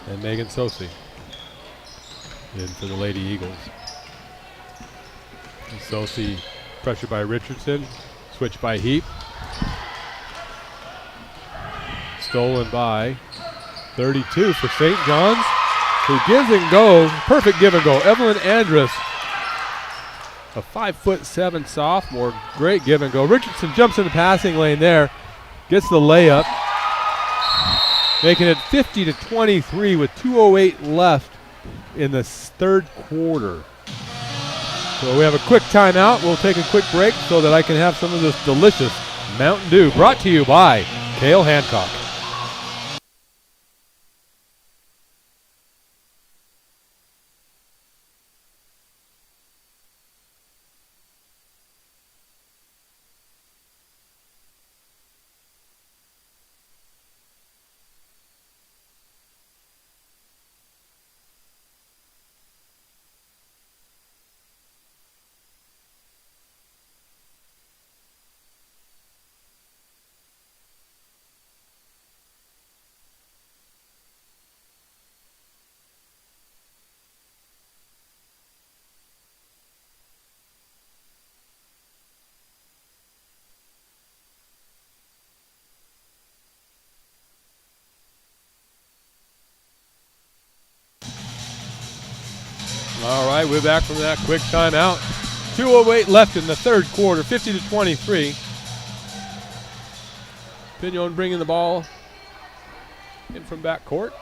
and Megan Sosi in for the Lady Eagles. And Sosi pressured by Richardson, switched by Heap. Stolen by 32 for St. John's, who gives and go, perfect give and go. Evelyn Andrus a 5'7" sophomore. Great give and go. Richardson jumps in the passing lane there, gets the layup, making it 50-23 with 2:08 left in the third quarter. So we have a quick timeout. We'll take a quick break so that I can have some of this delicious Mountain Dew, brought to you by Cale Hancock. All right, we're back from that quick timeout. 2:08 left in the third quarter, 50-23. Pinon bringing the ball in from back court.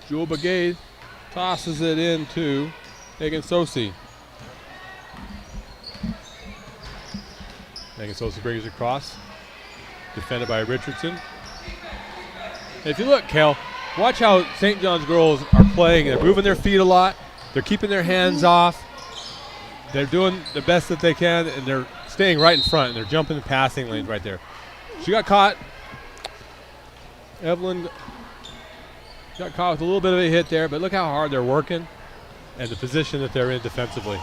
Jewel Begay tosses it into Megan Sosi. Megan Sosi brings it across, defended by Richardson. If you look, Kel, watch how St. John's girls are playing. They're moving their feet a lot. They're keeping their hands off. They're doing the best that they can, and they're staying right in front, and they're jumping the passing lanes right there. She got caught. Evelyn got caught with a little bit of a hit there, but look how hard they're working and the position that they're in defensively.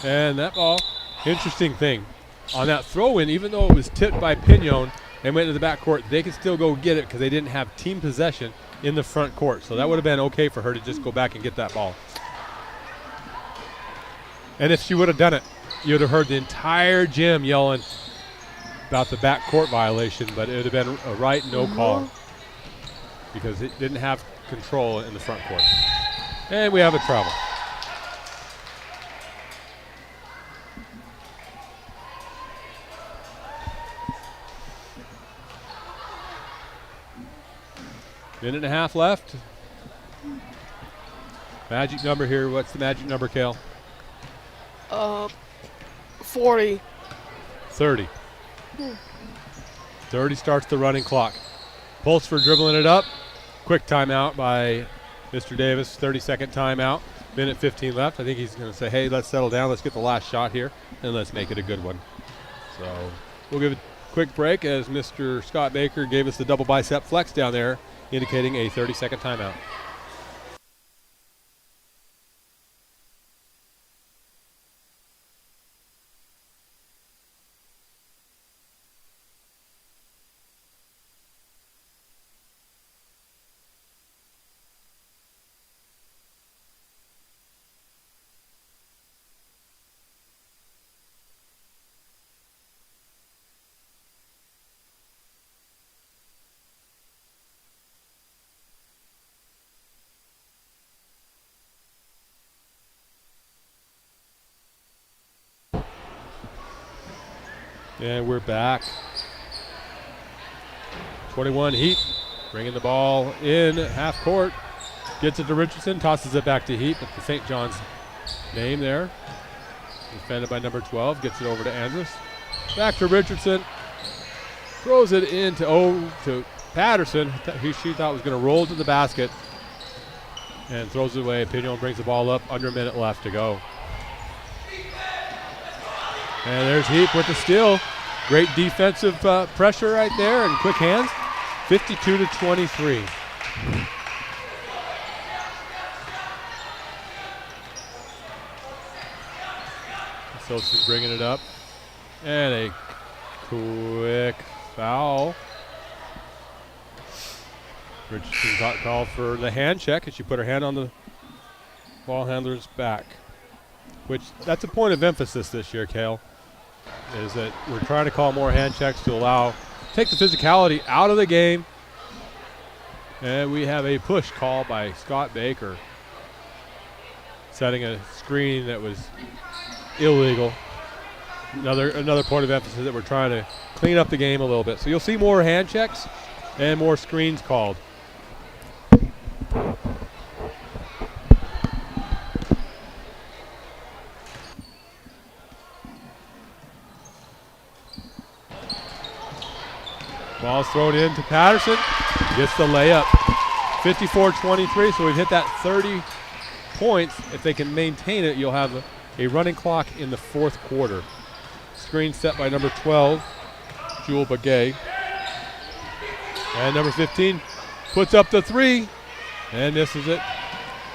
And that ball, interesting thing. On that throw-in, even though it was tipped by Pinon and went to the backcourt, they could still go get it because they didn't have team possession in the front court. So that would have been okay for her to just go back and get that ball. And if she would have done it, you would have heard the entire gym yelling about the backcourt violation, but it would have been a right no call because it didn't have control in the front court. And we have a travel. Minute and a half left. Magic number here. What's the magic number, Kale? 40. 30. 30 starts the running clock. Pulsford dribbling it up. Quick timeout by Mr. Davis. 30-second timeout. Minute 15 left. I think he's going to say, hey, let's settle down. Let's get the last shot here, and let's make it a good one. So we'll give it a quick break as Mr. Scott Baker gave us the double bicep flex down there, indicating a 30-second timeout. And we're back. 21 Heat, bringing the ball in half court. Gets it to Richardson, tosses it back to Heat, but the St. John's name there. Defended by number 12, gets it over to Andrus. Back to Richardson. Throws it to Patterson. She thought was going to roll to the basket. And throws it away. Pinon brings the ball up, under a minute left to go. And there's Heap with the steal. Great defensive pressure right there and quick hands. 52-23. So she's bringing it up. And a quick foul. Richardson got called for the hand check, and she put her hand on the ball handler's back. Which, that's a point of emphasis this year, Kale, is that we're trying to call more hand checks to take the physicality out of the game And we have a push call by Scott Baker, setting a screen that was illegal. Another point of emphasis that we're trying to clean up the game a little bit. So you'll see more hand checks and more screens called. Ball's thrown in to Patterson. Gets the layup. 54-23, so we've hit that 30 points. If they can maintain it, you'll have a running clock in the fourth quarter. Screen set by number 12, Jewel Begay. And number 15 puts up the three and misses it.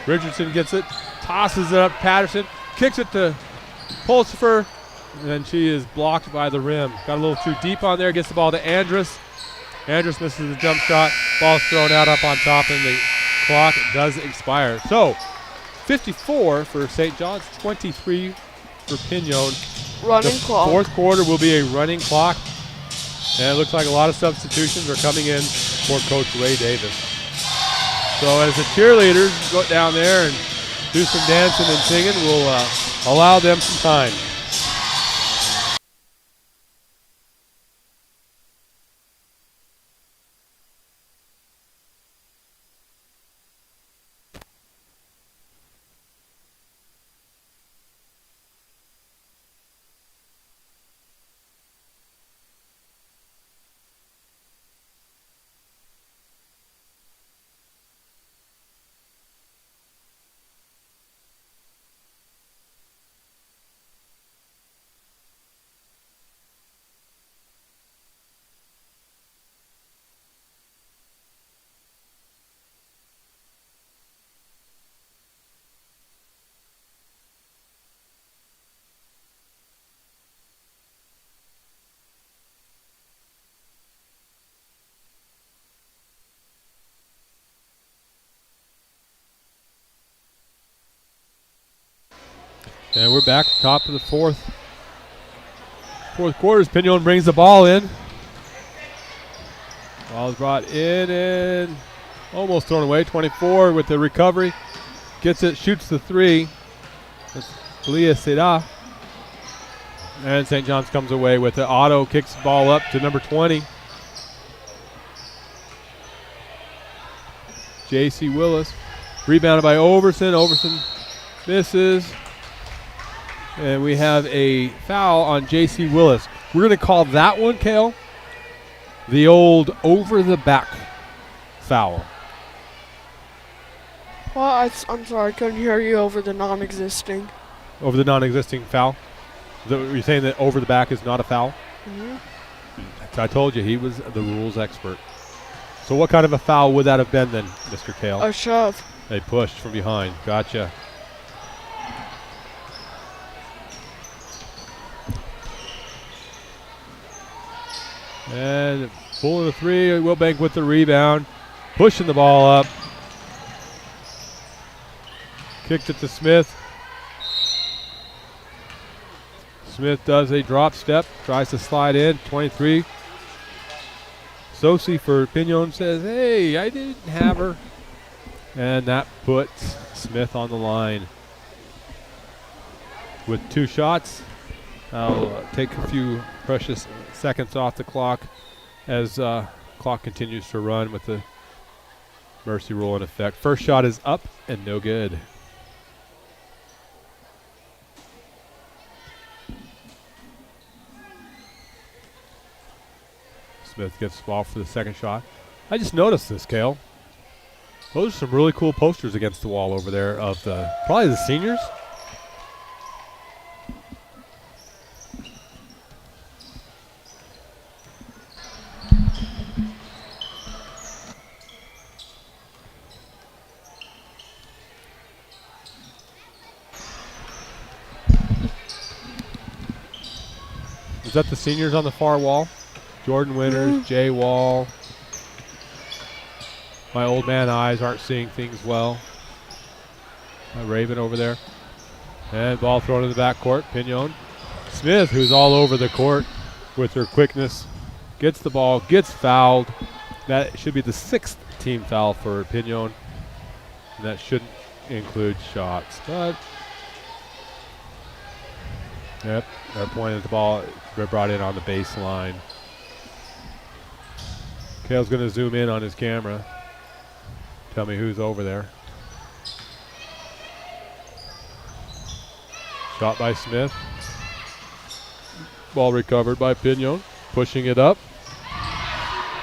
Richardson gets it, tosses it up. Patterson kicks it to Pulsifer, and she is blocked by the rim. Got a little too deep on there, gets the ball to Andrus. Andrus misses the jump shot. Ball's thrown out up on top, and the clock does expire. So, 54 for St. John's, 23 for Pinon. Running clock. Fourth quarter will be a running clock. And it looks like a lot of substitutions are coming in for Coach Ray Davis. So as the cheerleaders go down there and do some dancing and singing, we'll allow them some time. And we're back top of the fourth quarter. Pinon brings the ball in. Ball is brought in and almost thrown away. 24 with the recovery. Gets it, shoots the three. That's Leah Seda. And St. John's comes away with it. Otto kicks the ball up to number 20. J.C. Willis. Rebounded by Overson. Overson misses. And we have a foul on J.C. Willis. We're going to call that one, Kale, the old over-the-back foul. Well, I'm sorry, I couldn't hear you over the non-existing. Over the non-existing foul? You're saying that over the back is not a foul? Mm-hmm. I told you, he was the rules expert. So what kind of a foul would that have been then, Mr. Kale? A shove. They pushed from behind. Gotcha. And pulling the three, Wilbank with the rebound, pushing the ball up. Kicked it to Smith. Smith does a drop step, tries to slide in, 23. Sosi for Pinon says, hey, I didn't have her. And that puts Smith on the line. With two shots, I'll take a few precious seconds off the clock as clock continues to run with the mercy rule in effect. First shot is up and no good. Smith gets the ball for the second shot. I just noticed this, Kale. Those are some really cool posters against the wall over there of probably the seniors. Is that the seniors on the far wall? Jordan Winters, Jay Wall. My old man eyes aren't seeing things well. Raven over there. And ball thrown in the backcourt. Pinon. Smith, who's all over the court with her quickness, gets the ball, gets fouled. That should be the 6th team foul for Pinon. And that shouldn't include shots. But, yep, they're pointing at the ball. They're brought in on the baseline. Kale's going to zoom in on his camera. Tell me who's over there. Shot by Smith. Ball recovered by Pinon. Pushing it up.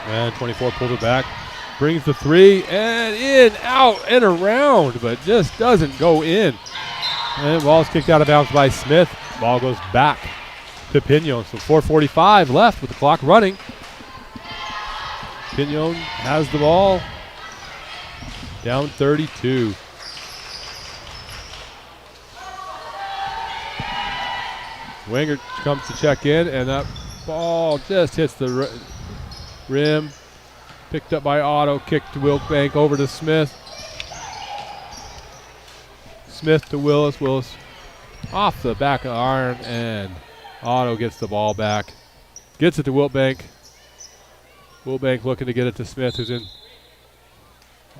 And 24 pulls it back. Brings the 3 and in, out, and around, but just doesn't go in. And ball's kicked out of bounds by Smith. Ball goes back to Pinon. So 4:45 left with the clock running. Pinon has the ball. Down 32. Wingert comes to check in, and that ball just hits the rim. Picked up by Otto, kicked to Wilkbank, over to Smith. Smith to Willis. Willis off the back of the iron, and Otto gets the ball back. Gets it to Wilkbank. Wilkbank looking to get it to Smith, who's in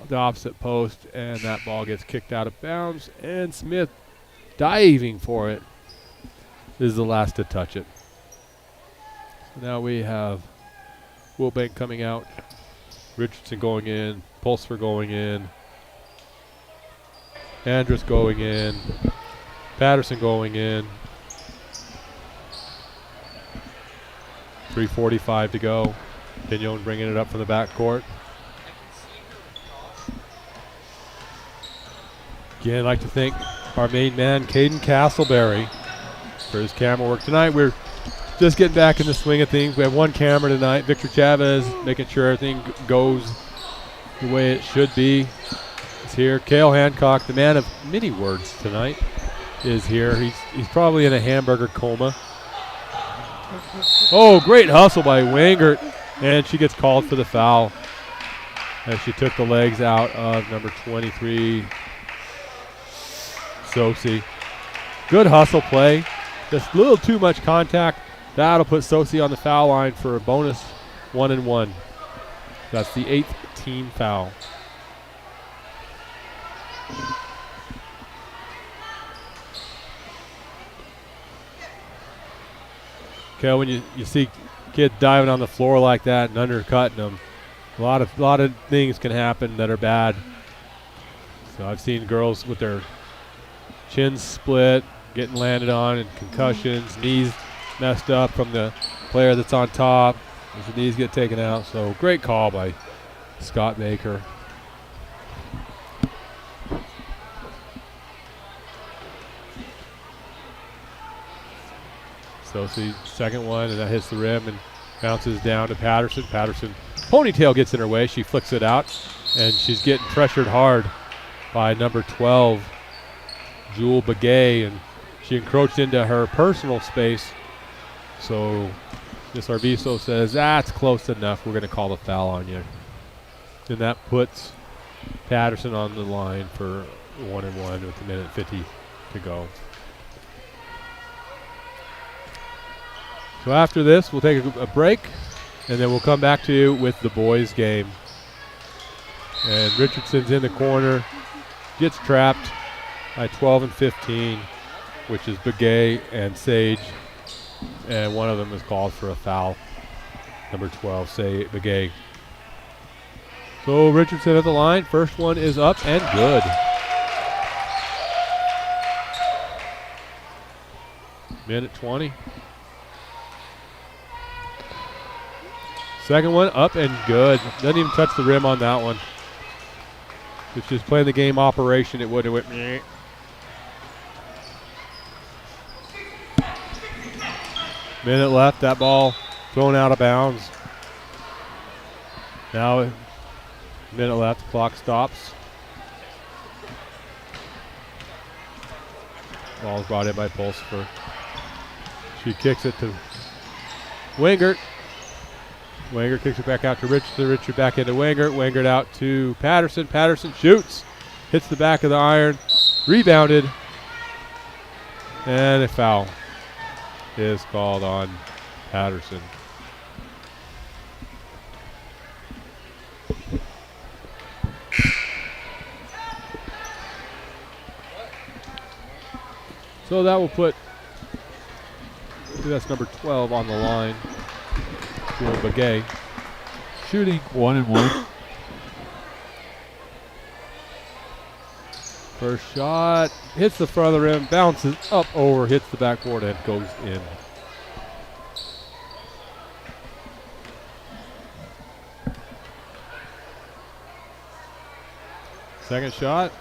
the opposite post, and that ball gets kicked out of bounds, and Smith diving for it is the last to touch it. So now we have Wilkbank coming out, Richardson going in, Pulsfer going in, Andrus going in, Patterson going in. 3:45 to go. Pinon bringing it up from the backcourt. Again, I'd like to thank our main man, Caden Castleberry, for his camera work tonight. We're just getting back in the swing of things. We have one camera tonight. Victor Chavez making sure everything goes the way it should be. Is here. Cale Hancock, the man of many words tonight, is here. He's probably in a hamburger coma. Oh, great hustle by Wangert, and she gets called for the foul as she took the legs out of number 23, Sosi. Good hustle play. Just a little too much contact. That'll put Sosi on the foul line for a bonus 1-and-1. That's the 8th team foul. Okay, when you see kids diving on the floor like that and undercutting them, a lot of things can happen that are bad. So I've seen girls with their chins split, getting landed on, and concussions, knees messed up from the player that's on top as the knees get taken out. So great call by Scott Baker. So see, second one, and that hits the rim and bounces down to Patterson. Patterson, ponytail gets in her way. She flicks it out, and she's getting pressured hard by number 12, Jewel Begay, and she encroached into her personal space. So Miss Arvizo says, that's close enough. We're going to call the foul on you. And that puts Patterson on the line for 1-and-1 with a minute 50 to go. So after this, we'll take a break, and then we'll come back to you with the boys' game. And Richardson's in the corner, gets trapped by 12 and 15, which is Begay and Sage. And one of them is called for a foul. Number 12, Begay. So Richardson at the line. First one is up and good. Minute 20. Second one up and good. Doesn't even touch the rim on that one. It's just playing the game operation. It would have went meh. Minute left. That ball thrown out of bounds. Now a minute left. The clock stops. Ball's brought in by Pulsfer. She kicks it to Wingert. Wangert kicks it back out to Richardson. Richard back into Wangert. Wangert out to Patterson. Patterson shoots. Hits the back of the iron. Rebounded. And a foul is called on Patterson. So that will put, I think that's number 12 on the line. Julian Begay. Shooting 1-1. First shot hits the front of the rim, bounces up over, hits the backboard, and goes in. Second shot,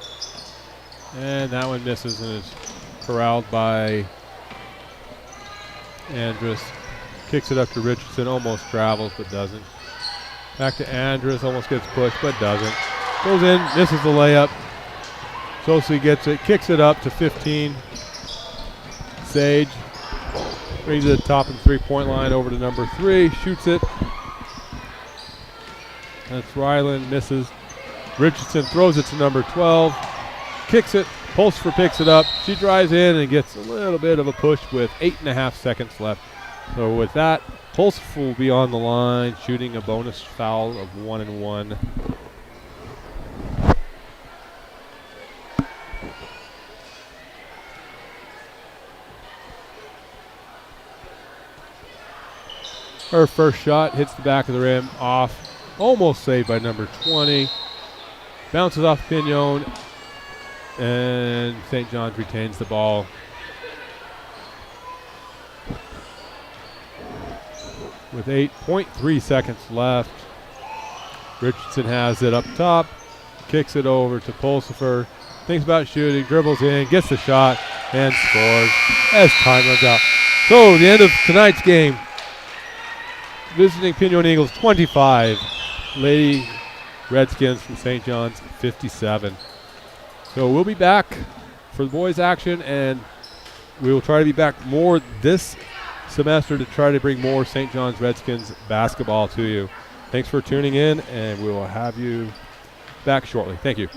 and that one misses and is corralled by Andrus. Kicks it up to Richardson, almost travels but doesn't. Back to Andrus, almost gets pushed but doesn't. Goes in, misses the layup. Sosi gets it, kicks it up to 15. Sage brings it to the top of the three-point line over to number 3, shoots it. That's Ryland, misses. Richardson throws it to number 12, kicks it, Pulsifer picks it up. She drives in and gets a little bit of a push with 8.5 seconds left. So with that, Pulsifer will be on the line, shooting a bonus foul of 1-1. Her first shot hits the back of the rim, off, almost saved by number 20. Bounces off Pinon, and St. John's retains the ball. With 8.3 seconds left, Richardson has it up top, kicks it over to Pulsifer, thinks about shooting, dribbles in, gets the shot, and scores as time runs out. So the end of tonight's game. Visiting Pinon Eagles 25, Lady Redskins from St. John's 57. So we'll be back for the boys' action, and we will try to be back more this semester to try to bring more St. John's Redskins basketball to you. Thanks for tuning in, and we will have you back shortly. Thank you.